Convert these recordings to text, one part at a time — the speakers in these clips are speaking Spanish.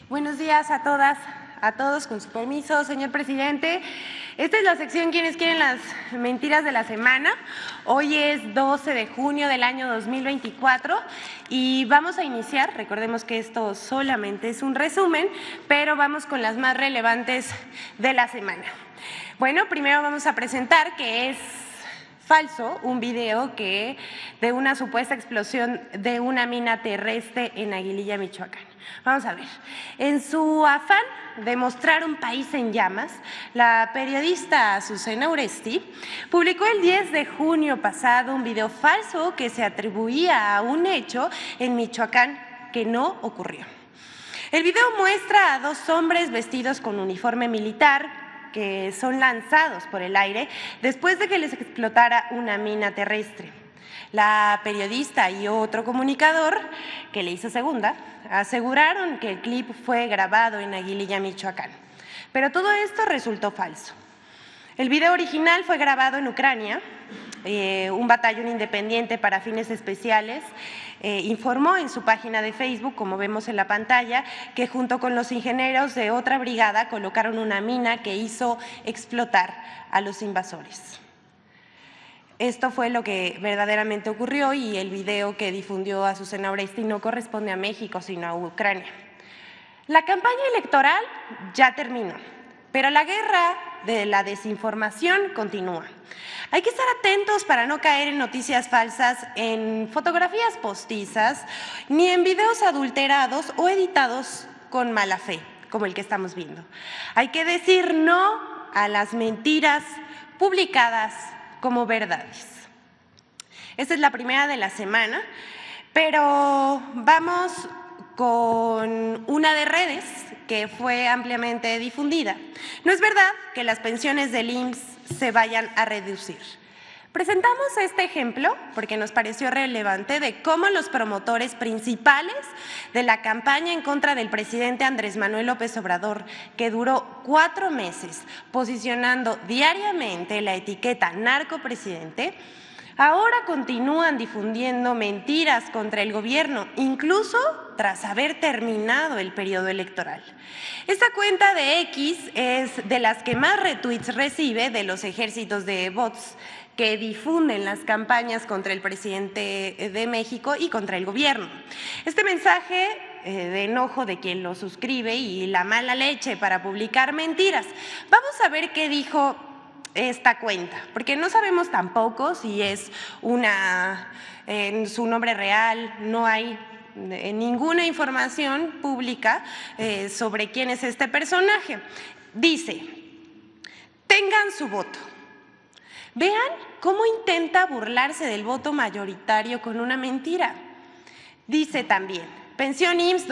Buenos días a todas, a todos, con su permiso, señor presidente. Esta es la sección ¿Quiénes quieren las mentiras de la semana? Hoy es 12 de junio del año 2024 y vamos a iniciar, recordemos que esto solamente es un resumen, pero vamos con las más relevantes de la semana. Bueno, primero vamos a presentar que es falso un video de una supuesta explosión de una mina terrestre en Aguililla, Michoacán. Vamos a ver. En su afán de mostrar un país en llamas, la periodista Azucena Uresti publicó el 10 de junio pasado un video falso que se atribuía a un hecho en Michoacán que no ocurrió. El video muestra a dos hombres vestidos con uniforme militar que son lanzados por el aire después de que les explotara una mina terrestre. La periodista y otro comunicador, que le hizo segunda, aseguraron que el clip fue grabado en Aguililla, Michoacán. Pero todo esto resultó falso. El video original fue grabado en Ucrania. Un batallón independiente para fines especiales informó en su página de Facebook, como vemos en la pantalla, que junto con los ingenieros de otra brigada colocaron una mina que hizo explotar a los invasores. Esto fue lo que verdaderamente ocurrió y el video que difundió Azucena Uresti no corresponde a México, sino a Ucrania. La campaña electoral ya terminó, pero la guerra de la desinformación continúa. Hay que estar atentos para no caer en noticias falsas, en fotografías postizas, ni en videos adulterados o editados con mala fe, como el que estamos viendo. Hay que decir no a las mentiras publicadas como verdades. Esta es la primera de la semana, pero vamos con una de redes que fue ampliamente difundida. No es verdad que las pensiones del IMSS se vayan a reducir. Presentamos este ejemplo porque nos pareció relevante de cómo los promotores principales de la campaña en contra del presidente Andrés Manuel López Obrador, que duró 4 meses posicionando diariamente la etiqueta narcopresidente, ahora continúan difundiendo mentiras contra el gobierno, incluso tras haber terminado el periodo electoral. Esta cuenta de X es de las que más retweets recibe de los ejércitos de bots que difunden las campañas contra el presidente de México y contra el gobierno. Este mensaje de enojo de quien lo suscribe y la mala leche para publicar mentiras. Vamos a ver qué dijo esta cuenta, porque no sabemos tampoco si es en su nombre real, no hay ninguna información pública sobre quién es este personaje. Dice, tengan su voto. Vean cómo intenta burlarse del voto mayoritario con una mentira. Dice también, Pensión IMSS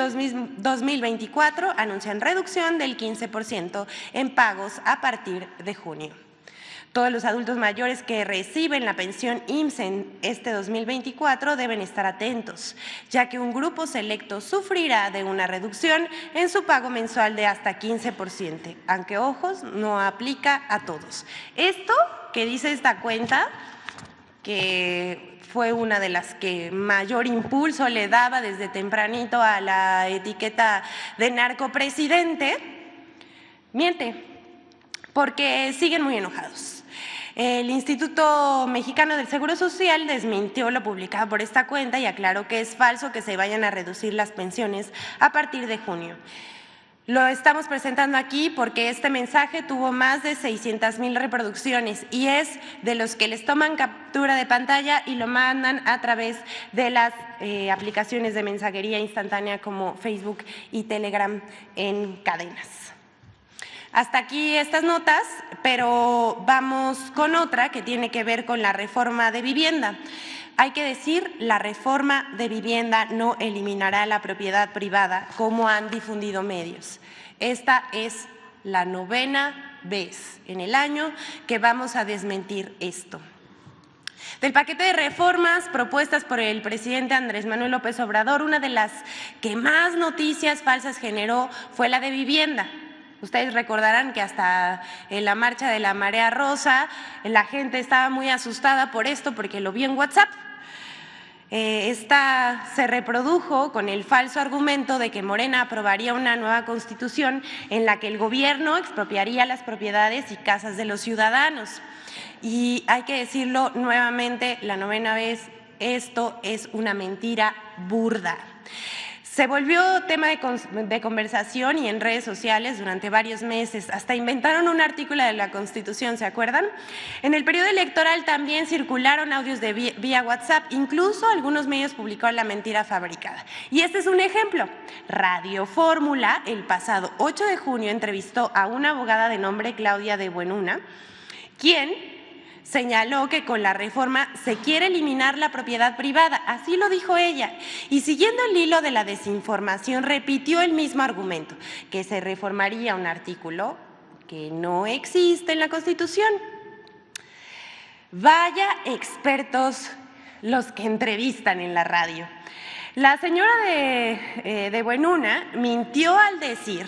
2024 anuncian reducción del 15% en pagos a partir de junio. Todos los adultos mayores que reciben la pensión IMSS en este 2024 deben estar atentos, ya que un grupo selecto sufrirá de una reducción en su pago mensual de hasta 15%, aunque ojos, no aplica a todos. Esto que dice esta cuenta, que fue una de las que mayor impulso le daba desde tempranito a la etiqueta de narcopresidente, miente, porque siguen muy enojados. El Instituto Mexicano del Seguro Social desmintió lo publicado por esta cuenta y aclaró que es falso que se vayan a reducir las pensiones a partir de junio. Lo estamos presentando aquí porque este mensaje tuvo más de 600,000 reproducciones y es de los que les toman captura de pantalla y lo mandan a través de las aplicaciones de mensajería instantánea como Facebook y Telegram en cadenas. Hasta aquí estas notas, pero vamos con otra que tiene que ver con la reforma de vivienda. Hay que decir, la reforma de vivienda no eliminará la propiedad privada, como han difundido medios. Esta es la 9ª vez en el año que vamos a desmentir esto. Del paquete de reformas propuestas por el presidente Andrés Manuel López Obrador, una de las que más noticias falsas generó fue la de vivienda. Ustedes recordarán que hasta en la marcha de la Marea Rosa la gente estaba muy asustada por esto porque lo vio en WhatsApp. Esta se reprodujo con el falso argumento de que Morena aprobaría una nueva constitución en la que el gobierno expropiaría las propiedades y casas de los ciudadanos. Y hay que decirlo nuevamente, la 9ª vez, esto es una mentira burda. Se volvió tema de conversación y en redes sociales durante varios meses. Hasta inventaron un artículo de la Constitución, ¿se acuerdan? En el periodo electoral también circularon audios de vía WhatsApp. Incluso algunos medios publicaron la mentira fabricada. Y este es un ejemplo. Radio Fórmula, el pasado 8 de junio, entrevistó a una abogada de nombre Claudia de Buenuna, quien señaló que con la reforma se quiere eliminar la propiedad privada, así lo dijo ella, y siguiendo el hilo de la desinformación repitió el mismo argumento, que se reformaría un artículo que no existe en la Constitución. Vaya expertos los que entrevistan en la radio. La señora de Buenuna mintió al decir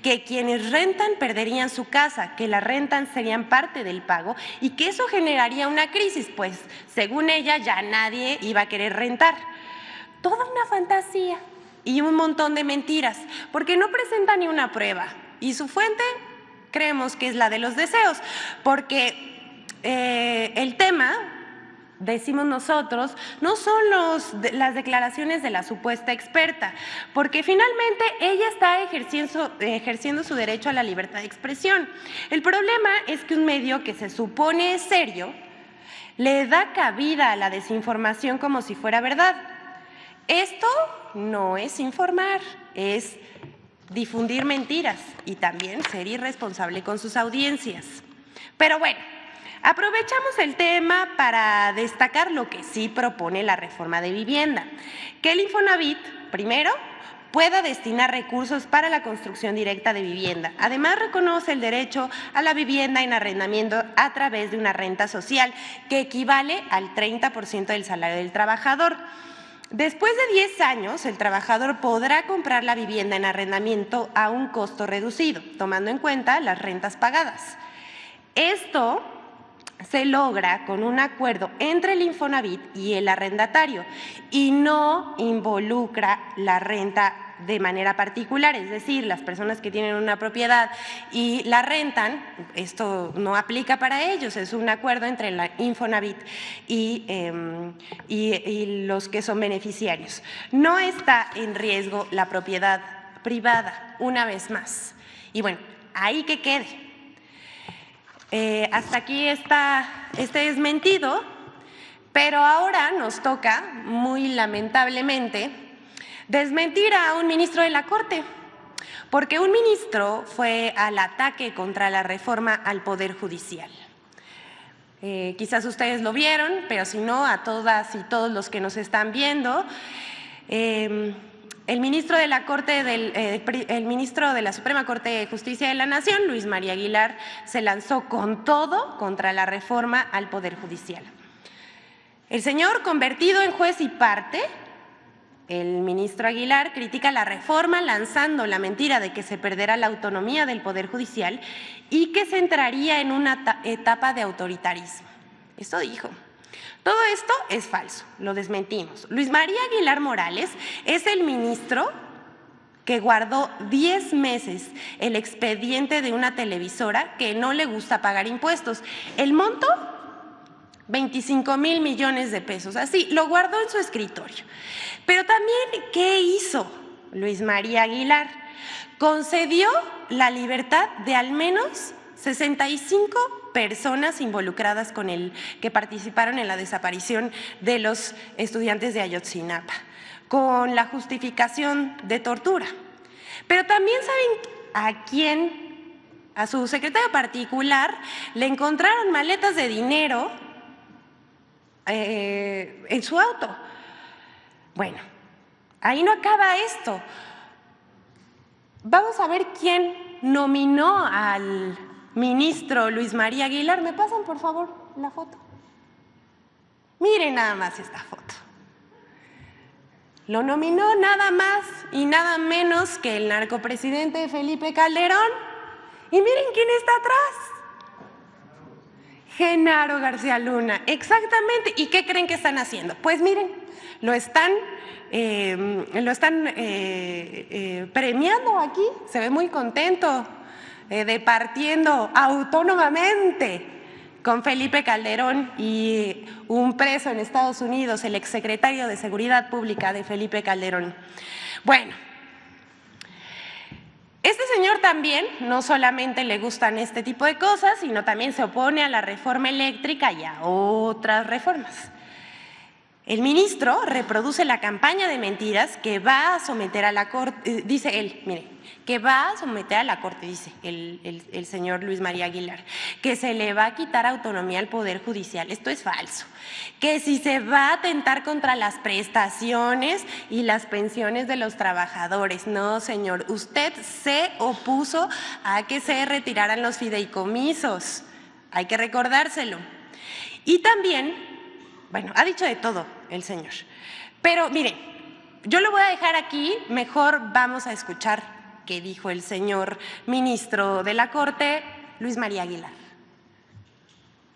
que quienes rentan perderían su casa, que las rentas serían parte del pago y que eso generaría una crisis, pues según ella ya nadie iba a querer rentar. Toda una fantasía y un montón de mentiras, porque no presenta ni una prueba y su fuente creemos que es la de los deseos, porque el tema, decimos nosotros, no son las declaraciones de la supuesta experta, porque finalmente ella está ejerciendo su derecho a la libertad de expresión. El problema es que un medio que se supone serio le da cabida a la desinformación como si fuera verdad. Esto no es informar, es difundir mentiras y también ser irresponsable con sus audiencias. Pero bueno, aprovechamos el tema para destacar lo que sí propone la reforma de vivienda, que el Infonavit, primero, pueda destinar recursos para la construcción directa de vivienda. Además, reconoce el derecho a la vivienda en arrendamiento a través de una renta social que equivale al 30% del salario del trabajador. Después de 10 años, el trabajador podrá comprar la vivienda en arrendamiento a un costo reducido, tomando en cuenta las rentas pagadas. Esto se logra con un acuerdo entre el Infonavit y el arrendatario y no involucra la renta de manera particular, es decir, las personas que tienen una propiedad y la rentan, esto no aplica para ellos, es un acuerdo entre la Infonavit y los que son beneficiarios. No está en riesgo la propiedad privada, una vez más. Y bueno, ahí que quede. Hasta aquí está este desmentido, pero ahora nos toca, muy lamentablemente, desmentir a un ministro de la Corte, porque un ministro fue al ataque contra la reforma al Poder Judicial. Quizás ustedes lo vieron, pero si no, a todas y todos los que nos están viendo, el ministro de la Suprema Corte de Justicia de la Nación, Luis María Aguilar, se lanzó con todo contra la reforma al Poder Judicial. El señor, convertido en juez y parte, el ministro Aguilar critica la reforma lanzando la mentira de que se perderá la autonomía del Poder Judicial y que se entraría en una etapa de autoritarismo. Esto dijo. Todo esto es falso, lo desmentimos. Luis María Aguilar Morales es el ministro que guardó 10 meses el expediente de una televisora que no le gusta pagar impuestos. El monto, 25,000 millones de pesos, así, lo guardó en su escritorio. Pero también, ¿qué hizo Luis María Aguilar? Concedió la libertad de al menos 65 personas involucradas con que participaron en la desaparición de los estudiantes de Ayotzinapa, con la justificación de tortura. Pero también saben a quién, a su secretario particular, le encontraron maletas de dinero en su auto. Bueno, ahí no acaba esto. Vamos a ver quién nominó al ministro Luis María Aguilar. ¿Me pasan, por favor, la foto? Miren nada más esta foto. Lo nominó nada más y nada menos que el narcopresidente Felipe Calderón. Y miren quién está atrás. Genaro García Luna, exactamente. ¿Y qué creen que están haciendo? Pues miren, lo están premiando aquí, se ve muy contento, departiendo autónomamente con Felipe Calderón y un preso en Estados Unidos, el exsecretario de Seguridad Pública de Felipe Calderón. Bueno, este señor también no solamente le gustan este tipo de cosas, sino también se opone a la reforma eléctrica y a otras reformas. El ministro reproduce la campaña de mentiras que va a someter a la Corte, dice él, mire, que va a someter a la Corte, dice el señor Luis María Aguilar, que se le va a quitar autonomía al Poder Judicial. Esto es falso. Que si se va a atentar contra las prestaciones y las pensiones de los trabajadores. No, señor, usted se opuso a que se retiraran los fideicomisos. Hay que recordárselo. Y también, bueno, ha dicho de todo el señor. Pero mire, yo lo voy a dejar aquí, mejor vamos a escuchar qué dijo el señor ministro de la Corte, Luis María Aguilar.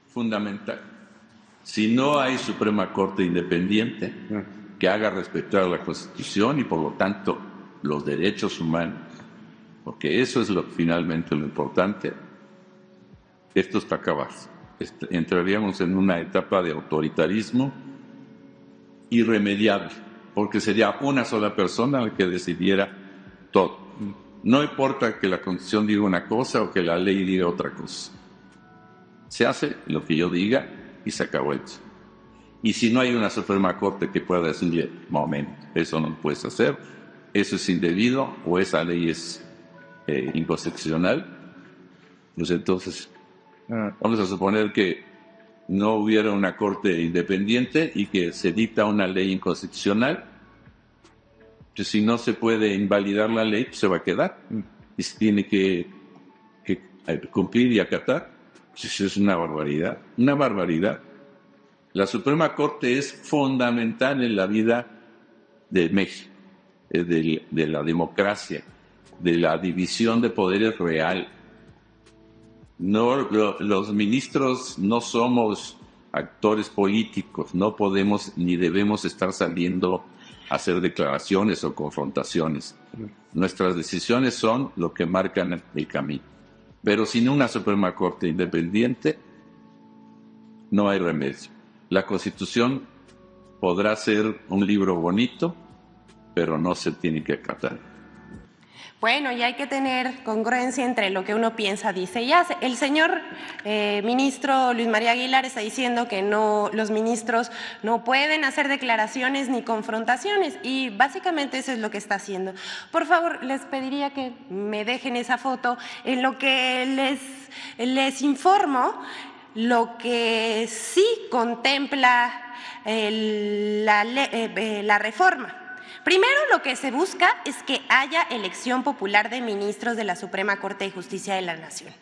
Fundamental. Si no hay Suprema Corte independiente que haga respetar la Constitución y por lo tanto los derechos humanos, porque eso es finalmente lo importante, esto está acabado. Entraríamos en una etapa de autoritarismo irremediable, porque sería una sola persona la que decidiera todo. No importa que la Constitución diga una cosa o que la ley diga otra cosa. Se hace lo que yo diga y se acabó eso. Y si no hay una Suprema Corte que pueda decirle, momento, eso no lo puedes hacer, eso es indebido o esa ley es inconstitucional, pues entonces vamos a suponer que no hubiera una Corte independiente y que se dicta una ley inconstitucional, pues si no se puede invalidar la ley, pues se va a quedar y se tiene que cumplir y acatar. Pues eso es una barbaridad, una barbaridad. La Suprema Corte es fundamental en la vida de México, de la democracia, de la división de poderes real. No, los ministros no somos actores políticos, no podemos ni debemos estar saliendo a hacer declaraciones o confrontaciones. Nuestras decisiones son lo que marcan el camino. Pero sin una Suprema Corte independiente no hay remedio. La Constitución podrá ser un libro bonito, pero no se tiene que acatar. Bueno, y hay que tener congruencia entre lo que uno piensa, dice y hace. El señor ministro Luis María Aguilar está diciendo que no, los ministros no pueden hacer declaraciones ni confrontaciones y básicamente eso es lo que está haciendo. Por favor, les pediría que me dejen esa foto. En lo que les informo, lo que sí contempla la reforma. Primero, lo que se busca es que haya elección popular de ministros de la Suprema Corte de Justicia de la Nación,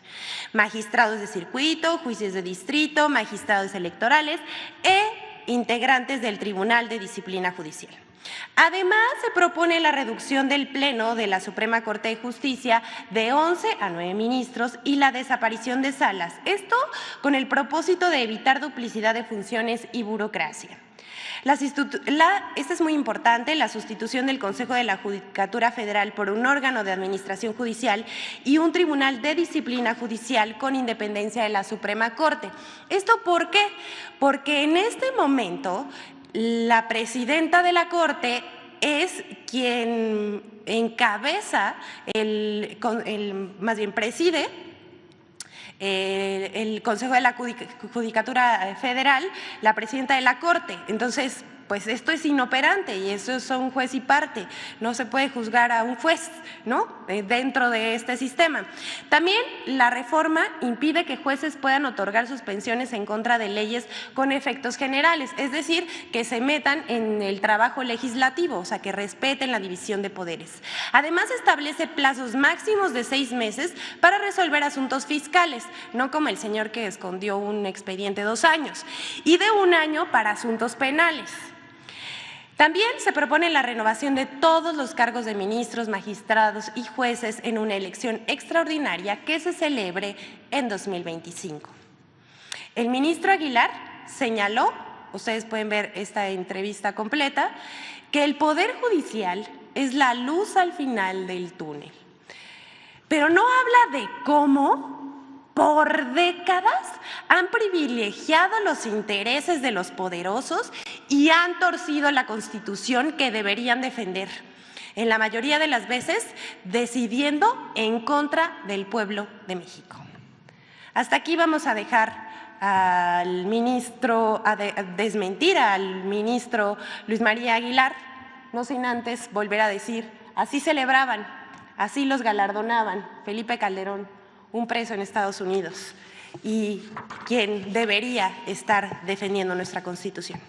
magistrados de circuito, jueces de distrito, magistrados electorales e integrantes del Tribunal de Disciplina Judicial. Además, se propone la reducción del Pleno de la Suprema Corte de Justicia de 11 a 9 ministros y la desaparición de salas. Esto con el propósito de evitar duplicidad de funciones y burocracia. Esta es muy importante, la sustitución del Consejo de la Judicatura Federal por un órgano de administración judicial y un tribunal de disciplina judicial con independencia de la Suprema Corte. ¿Esto por qué? Porque en este momento la presidenta de la Corte es quien encabeza, más bien preside el Consejo de la Judicatura Federal, la presidenta de la Corte. Entonces, pues esto es inoperante y eso es un juez y parte. No se puede juzgar a un juez, ¿no?, dentro de este sistema. También la reforma impide que jueces puedan otorgar suspensiones en contra de leyes con efectos generales, es decir, que se metan en el trabajo legislativo, o sea, que respeten la división de poderes. Además, establece plazos máximos de 6 meses para resolver asuntos fiscales, no como el señor que escondió un expediente 2 años, y de 1 año para asuntos penales. También se propone la renovación de todos los cargos de ministros, magistrados y jueces en una elección extraordinaria que se celebre en 2025. El ministro Aguilar señaló, ustedes pueden ver esta entrevista completa, que el Poder Judicial es la luz al final del túnel. Pero no habla de cómo, por décadas, han privilegiado los intereses de los poderosos y han torcido la Constitución que deberían defender, en la mayoría de las veces decidiendo en contra del pueblo de México. Hasta aquí vamos a dejar al ministro, a desmentir al ministro Luis María Aguilar, no sin antes volver a decir, así celebraban, así los galardonaban Felipe Calderón, un preso en Estados Unidos y quien debería estar defendiendo nuestra Constitución.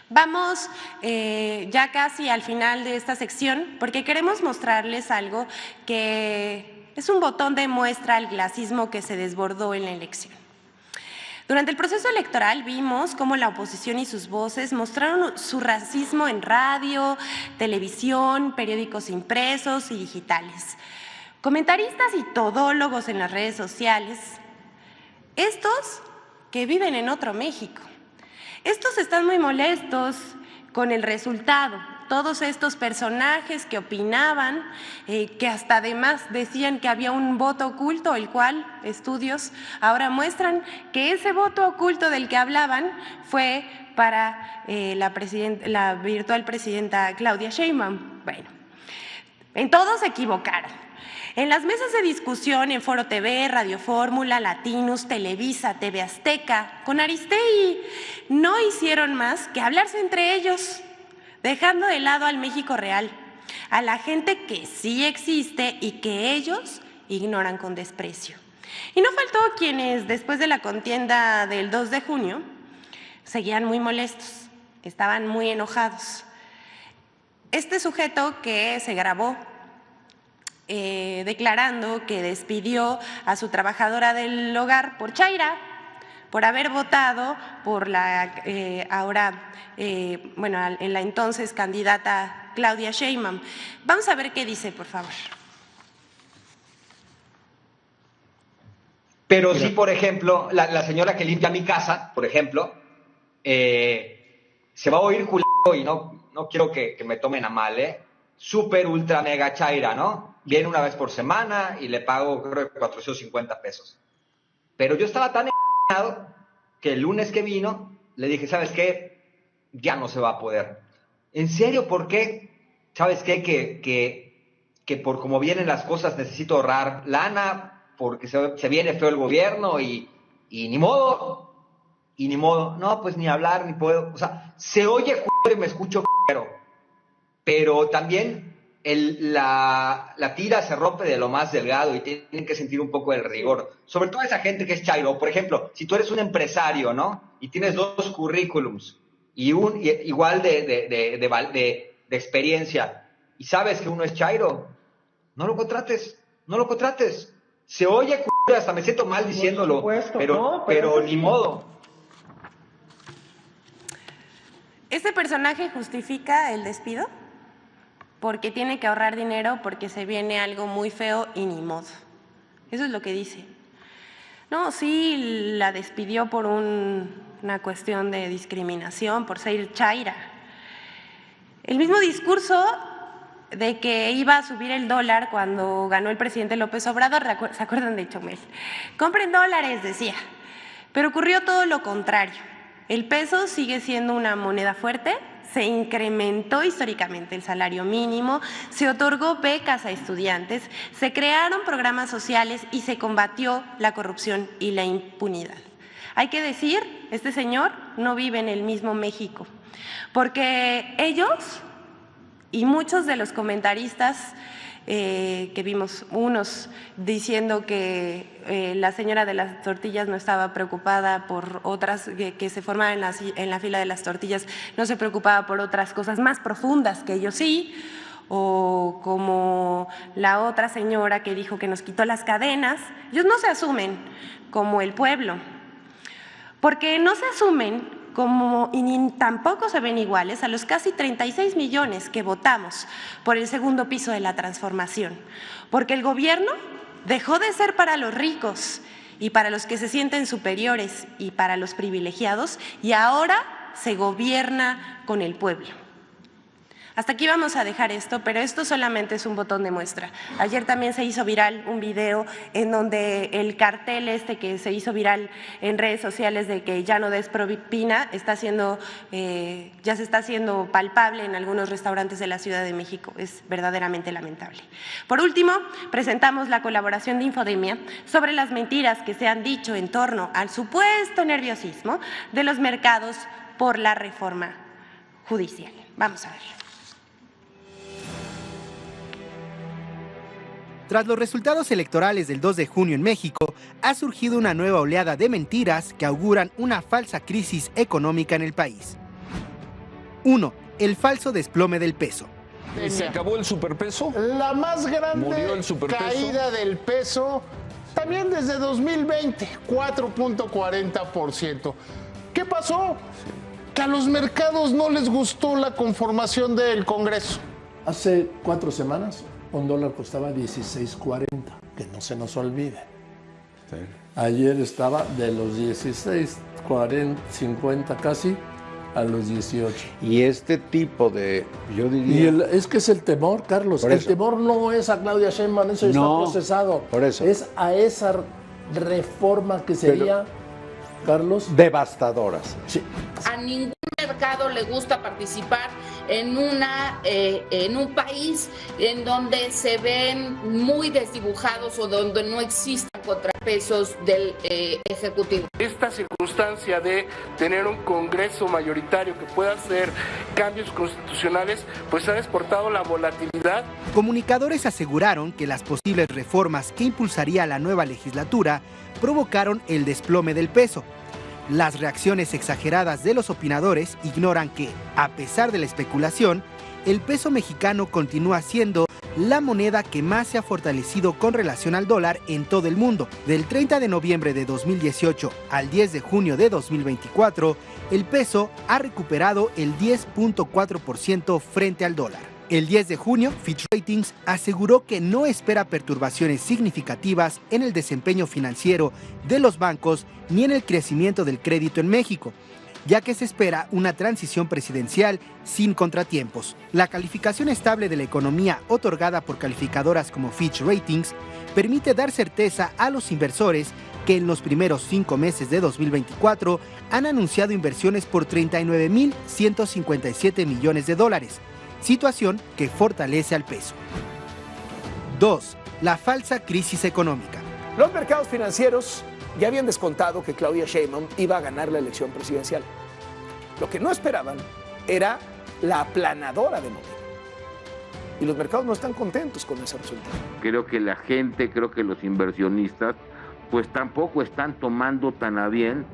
Vamos ya casi al final de esta sección porque queremos mostrarles algo que es un botón de muestra al clasismo que se desbordó en la elección. Durante el proceso electoral vimos cómo la oposición y sus voces mostraron su racismo en radio, televisión, periódicos impresos y digitales. Comentaristas y todólogos en las redes sociales, estos que viven en otro México. Estos están muy molestos con el resultado. Todos estos personajes que opinaban, que hasta además decían que había un voto oculto, el cual estudios ahora muestran que ese voto oculto del que hablaban fue para la virtual presidenta Claudia Sheinbaum. Bueno, en todo se equivocaron. En las mesas de discusión en Foro TV, Radio Fórmula, Latinos, Televisa, TV Azteca, con Aristegui, no hicieron más que hablarse entre ellos, dejando de lado al México real, a la gente que sí existe y que ellos ignoran con desprecio. Y no faltó quienes, después de la contienda del 2 de junio, seguían muy molestos, estaban muy enojados. Este sujeto que se grabó declarando que despidió a su trabajadora del hogar por chaira, por haber votado por la en la entonces candidata Claudia Sheinbaum. Vamos a ver qué dice, por favor. Pero sí, por ejemplo, la señora que limpia mi casa, por ejemplo, se va a oír culero y no quiero que me tomen a mal, súper ultra mega chaira, ¿no? Viene una vez por semana y le pago, creo que 450 pesos. Pero yo estaba tan enojado que el lunes que vino le dije, ¿sabes qué? Ya no se va a poder. ¿En serio? ¿Por qué? ¿Sabes qué? Que por cómo vienen las cosas necesito ahorrar lana porque se viene feo el gobierno y ni modo. Y ni modo. No, pues ni hablar, ni puedo. O sea, se oye y me escucho pero también la tira se rompe de lo más delgado y tienen que sentir un poco el rigor. Sobre todo esa gente que es chairo. Por ejemplo, si tú eres un empresario, ¿no? Y tienes 2 currículums y igual de experiencia y sabes que uno es chairo, no lo contrates. Se oye hasta me siento mal diciéndolo, pero ni modo. ¿Este personaje justifica el despido? Porque tiene que ahorrar dinero, porque se viene algo muy feo y ni modo. Eso es lo que dice. No, sí la despidió por una cuestión de discriminación, por ser chaira. El mismo discurso de que iba a subir el dólar cuando ganó el presidente López Obrador, ¿se acuerdan de Chomel? Compren dólares, decía. Pero ocurrió todo lo contrario. El peso sigue siendo una moneda fuerte, se incrementó históricamente el salario mínimo, se otorgó becas a estudiantes, se crearon programas sociales y se combatió la corrupción y la impunidad. Hay que decir, este señor no vive en el mismo México, porque ellos y muchos de los comentaristas que vimos, unos diciendo que la señora de las tortillas no estaba preocupada por otras que se formaban en la fila de las tortillas, no se preocupaba por otras cosas más profundas que ellos sí, o como la otra señora que dijo que nos quitó las cadenas. Ellos no se asumen como el pueblo, porque no se asumen como, y ni tampoco se ven iguales a los casi 36 millones que votamos por el segundo piso de la transformación, porque el gobierno dejó de ser para los ricos y para los que se sienten superiores y para los privilegiados, y ahora se gobierna con el pueblo. Hasta aquí vamos a dejar esto, pero esto solamente es un botón de muestra. Ayer también se hizo viral un video en donde el cartel que se hizo viral en redes sociales de que ya no des propina ya se está haciendo palpable en algunos restaurantes de la Ciudad de México. Es verdaderamente lamentable. Por último, presentamos la colaboración de Infodemia sobre las mentiras que se han dicho en torno al supuesto nerviosismo de los mercados por la reforma judicial. Vamos a ver. Tras los resultados electorales del 2 de junio en México, ha surgido una nueva oleada de mentiras que auguran una falsa crisis económica en el país. 1. El falso desplome del peso. ¿Se acabó el superpeso? La más grande ¿Murió el superpeso? caída del peso, también desde 2020, 4.40%. ¿Qué pasó? Que a los mercados no les gustó la conformación del Congreso. Hace 4 semanas, un dólar costaba 16.40, que no se nos olvide. Sí. Ayer estaba de los 16.40, 50 casi, a los 18. Y este tipo de, yo diría... Es que es el temor, Carlos. Por El eso. temor no es a Claudia Sheinbaum, eso está procesado. Por eso. Es a esa reforma que sería, Carlos... Devastadoras. Sí. A ningún mercado le gusta participar en un país en donde se ven muy desdibujados o donde no existan contrapesos del Ejecutivo. Esta circunstancia de tener un Congreso mayoritario que pueda hacer cambios constitucionales, pues ha exportado la volatilidad. Comunicadores aseguraron que las posibles reformas que impulsaría la nueva legislatura provocaron el desplome del peso. Las reacciones exageradas de los opinadores ignoran que, a pesar de la especulación, el peso mexicano continúa siendo la moneda que más se ha fortalecido con relación al dólar en todo el mundo. Del 30 de noviembre de 2018 al 10 de junio de 2024, el peso ha recuperado el 10.4% frente al dólar. El 10 de junio, Fitch Ratings aseguró que no espera perturbaciones significativas en el desempeño financiero de los bancos ni en el crecimiento del crédito en México, ya que se espera una transición presidencial sin contratiempos. La calificación estable de la economía otorgada por calificadoras como Fitch Ratings permite dar certeza a los inversores que en los primeros 5 meses de 2024 han anunciado inversiones por 39.157 millones de dólares, situación que fortalece al peso. 2. La falsa crisis económica. Los mercados financieros ya habían descontado que Claudia Sheinbaum iba a ganar la elección presidencial. Lo que no esperaban era la aplanadora de Morena. Y los mercados no están contentos con ese resultado. Creo que la gente, creo que los inversionistas, pues tampoco están tomando tan a bien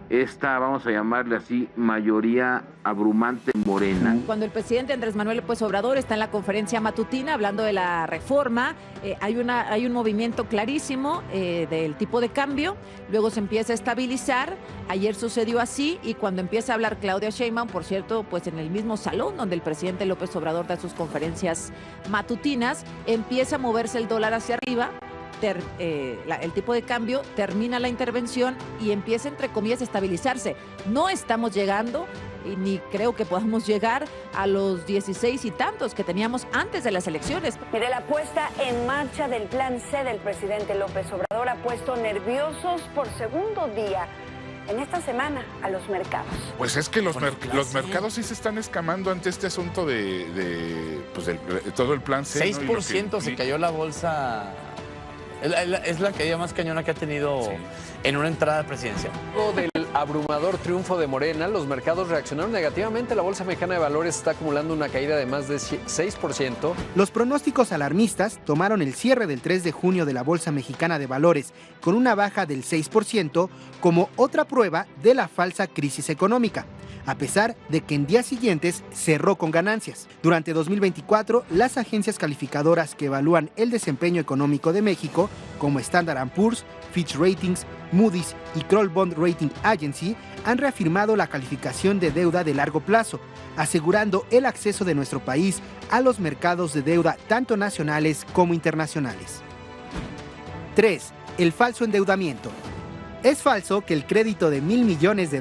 esta, vamos a llamarle así, mayoría abrumante Morena. Cuando el presidente Andrés Manuel López Obrador está en la conferencia matutina hablando de la reforma, hay un movimiento clarísimo del tipo de cambio, luego se empieza a estabilizar, ayer sucedió así, y cuando empieza a hablar Claudia Sheinbaum, por cierto, pues en el mismo salón donde el presidente López Obrador da sus conferencias matutinas, empieza a moverse el dólar hacia arriba. El tipo de cambio, termina la intervención y empieza, entre comillas, a estabilizarse. No estamos llegando, y ni creo que podamos llegar a los 16 y tantos que teníamos antes de las elecciones. Mire, la puesta en marcha del plan C del presidente López Obrador ha puesto nerviosos por segundo día en esta semana a los mercados. Pues es que los mercados sí se están escamando ante este asunto de todo el plan C. 6% ¿no? Se cayó la bolsa. Es la caída más cañona que ha tenido en una entrada presidencial. Luego del abrumador triunfo de Morena, los mercados reaccionaron negativamente. La Bolsa Mexicana de Valores está acumulando una caída de más de 6%. Los pronósticos alarmistas tomaron el cierre del 3 de junio de la Bolsa Mexicana de Valores con una baja del 6% como otra prueba de la falsa crisis económica, a pesar de que en días siguientes cerró con ganancias. Durante 2024, las agencias calificadoras que evalúan el desempeño económico de México, como Standard & Poor's, Fitch Ratings, Moody's y Kroll Bond Rating Agency, han reafirmado la calificación de deuda de largo plazo, asegurando el acceso de nuestro país a los mercados de deuda tanto nacionales como internacionales. 3. El falso endeudamiento. Es falso que el crédito de $1,000 millones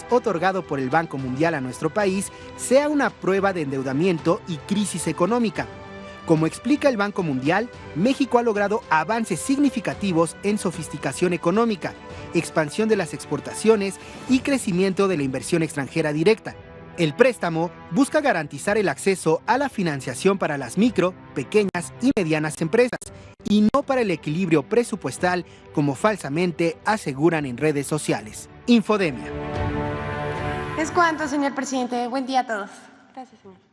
otorgado por el Banco Mundial a nuestro país sea una prueba de endeudamiento y crisis económica. Como explica el Banco Mundial, México ha logrado avances significativos en sofisticación económica, expansión de las exportaciones y crecimiento de la inversión extranjera directa. El préstamo busca garantizar el acceso a la financiación para las micro, pequeñas y medianas empresas, y no para el equilibrio presupuestal, como falsamente aseguran en redes sociales. Infodemia. Es cuanto, señor presidente. Buen día a todos. Gracias, señor.